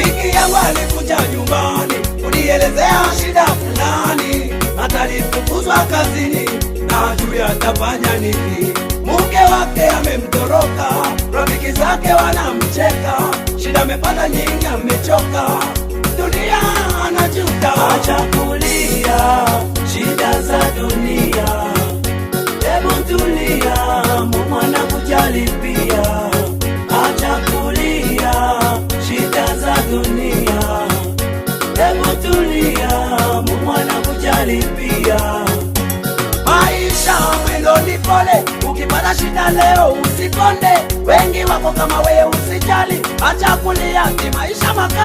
Rafiki yangu alikuja nyumbani, unielezea shida fulani, atalifukuzwa kazini na hajui atafanya nini. Mke wake amemtoroka, rafiki zake wanamcheka, shida amepata nyingi, amechoka, dunia anajuta. Acha kulia shida za dunia, hebu tulia, Mungu anakujali pia. Acha kulia shida za dunia, hebu tulia, Mungu anakujali pia. Maisha mwendo ni pole, ukipata shida leo usikonde, wengi wako kama wewe, usijali. Acha kulia, si maisha